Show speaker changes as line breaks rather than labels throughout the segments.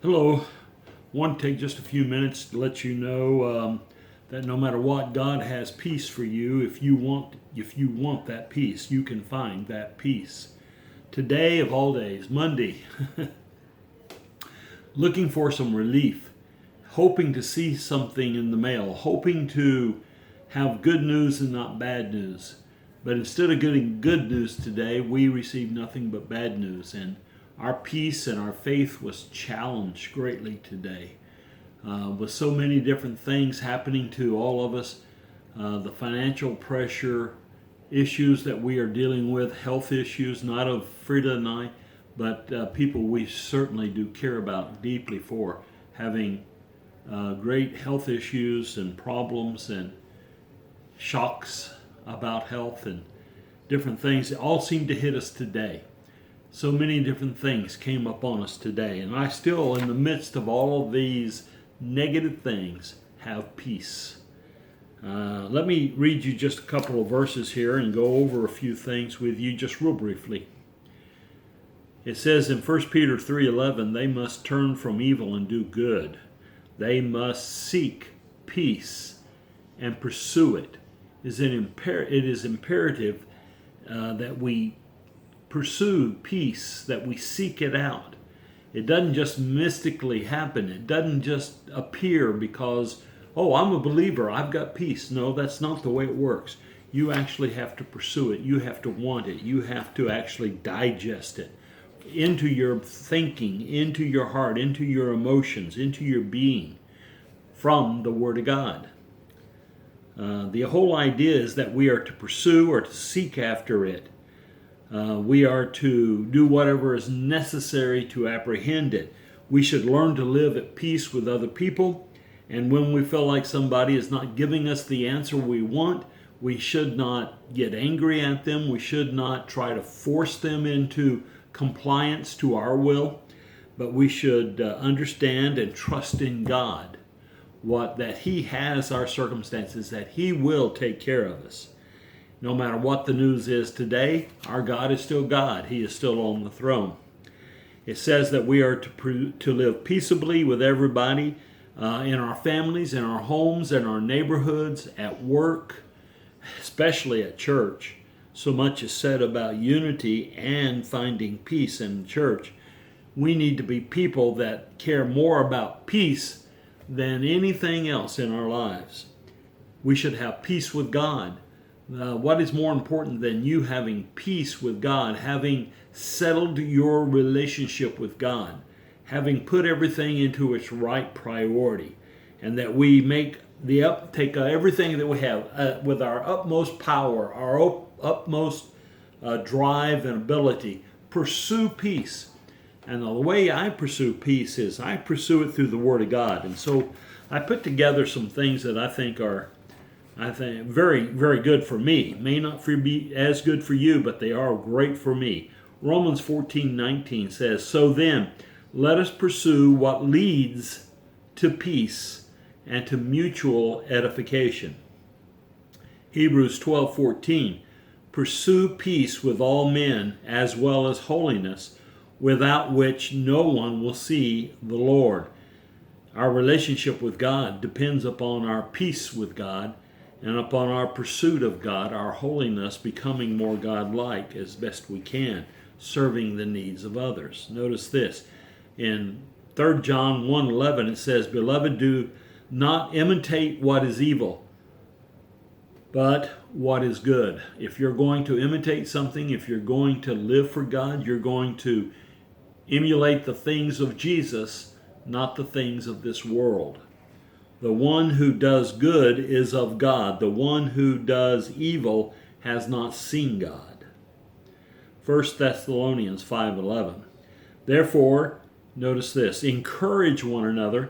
Hello. Want to take just a few minutes to let you know that no matter what, God has peace for you. If you want that peace, you can find that peace. Today of all days, Monday, looking for some relief, hoping to see something in the mail, hoping to have good news and not bad news. But instead of getting good news today, we received nothing but bad news, and our peace and our faith was challenged greatly today. With so many different things happening to all of us, the financial pressure, issues that we are dealing with, health issues, not of Frida and I, but people we certainly do care about deeply for, having great health issues and problems and shocks about health and different things. It all seemed to hit us today. So many different things came upon us today, and I still, in the midst of all of these negative things, have peace. Let me read you just a couple of verses here and go over a few things with you just real briefly. It says in 1 Peter 3:11, they must turn from evil and do good. They must seek peace and pursue it. It is imperative that we pursue peace, that we seek it out. It doesn't just mystically happen. It doesn't just appear because, oh, I'm a believer, I've got peace. No, that's not the way it works. You actually have to pursue it. You have to want it. You have to actually digest it into your thinking, into your heart, into your emotions, into your being from the Word of God. The whole idea is that we are to pursue or to seek after it. We are to do whatever is necessary to apprehend it. We should learn to live at peace with other people, and when we feel like somebody is not giving us the answer we want, we should not get angry at them. We should not try to force them into compliance to our will, but we should understand and trust in God that He has our circumstances, that He will take care of us. No matter what the news is today, our God is still God. He is still on the throne. It says that we are to live peaceably with everybody in our families, in our homes, in our neighborhoods, at work, especially at church. So much is said about unity and finding peace in the church. We need to be people that care more about peace than anything else in our lives. We should have peace with God. What is more important than you having peace with God, having settled your relationship with God, having put everything into its right priority, and that we take everything that we have with our utmost power, our utmost drive and ability, pursue peace. And the way I pursue peace is I pursue it through the Word of God. And so I put together some things that I think very, very good for me. May not be as good for you, but they are great for me. Romans 14:19 says, so then, let us pursue what leads to peace and to mutual edification. Hebrews 12:14, pursue peace with all men as well as holiness, without which no one will see the Lord. Our relationship with God depends upon our peace with God and upon our pursuit of God, our holiness, becoming more God-like as best we can, serving the needs of others. Notice this. In 3 John 1:11 it says, beloved, do not imitate what is evil, but what is good. If you're going to imitate something, if you're going to live for God, you're going to emulate the things of Jesus, not the things of this world. The one who does good is of God. The one who does evil has not seen God. 1 Thessalonians 5:11. Therefore, notice this, encourage one another,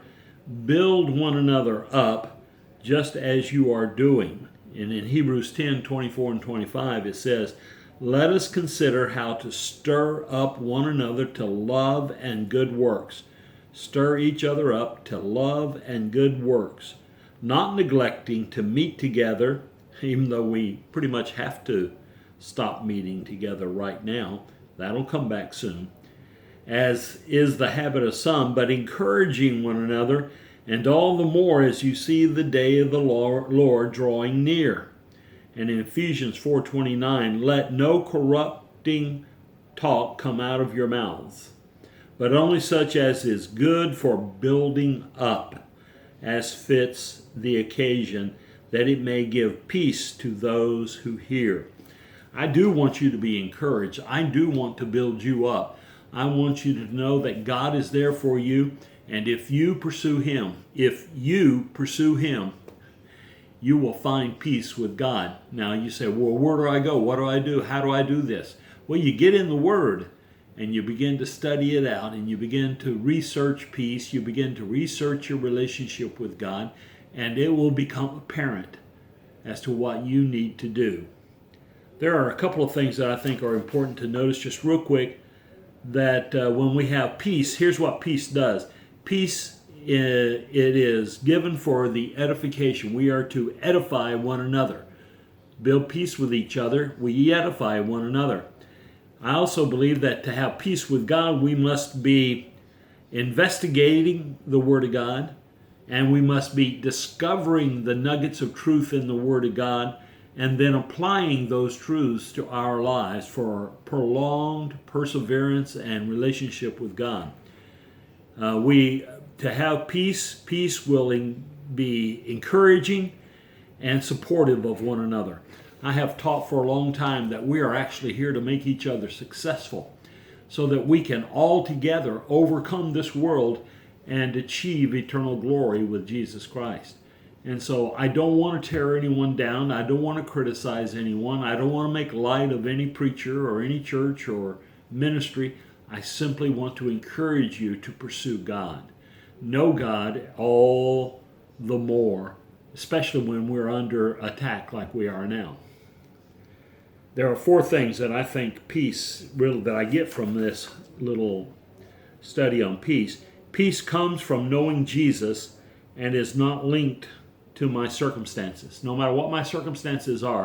build one another up, just as you are doing. And in Hebrews 10:24 and 25 it says, let us consider how to stir up one another to love and good works. Stir each other up to love and good works, not neglecting to meet together, even though we pretty much have to stop meeting together right now. That'll come back soon. as is the habit of some, but encouraging one another, and all the more as you see the day of the Lord drawing near. And in Ephesians 4:29, let no corrupting talk come out of your mouths, but only such as is good for building up, as fits the occasion, that it may give peace to those who hear. I do want you to be encouraged. I do want to build you up. I want you to know that God is there for you, and if you pursue Him, you will find peace with God. Now you say, well, where do I go? What do I do? How do I do this? Well, you get in the Word and you begin to study it out, and you begin to research peace. You begin to research your relationship with God, and it will become apparent as to what you need to do. There are a couple of things that I think are important to notice just real quick, that when we have peace, here's what peace does. Peace, it is given for the edification. We are to edify one another. Build peace with each other. We edify one another. I also believe that to have peace with God, we must be investigating the Word of God, and we must be discovering the nuggets of truth in the Word of God, and then applying those truths to our lives for prolonged perseverance and relationship with God. To have peace will be encouraging and supportive of one another. I have taught for a long time that we are actually here to make each other successful, so that we can all together overcome this world and achieve eternal glory with Jesus Christ. And so I don't want to tear anyone down. I don't want to criticize anyone. I don't want to make light of any preacher or any church or ministry. I simply want to encourage you to pursue God. Know God all the more, especially when we're under attack like we are now. There are 4 things that I think that I get from this little study on peace. Peace comes from knowing Jesus and is not linked to my circumstances. No matter what my circumstances are,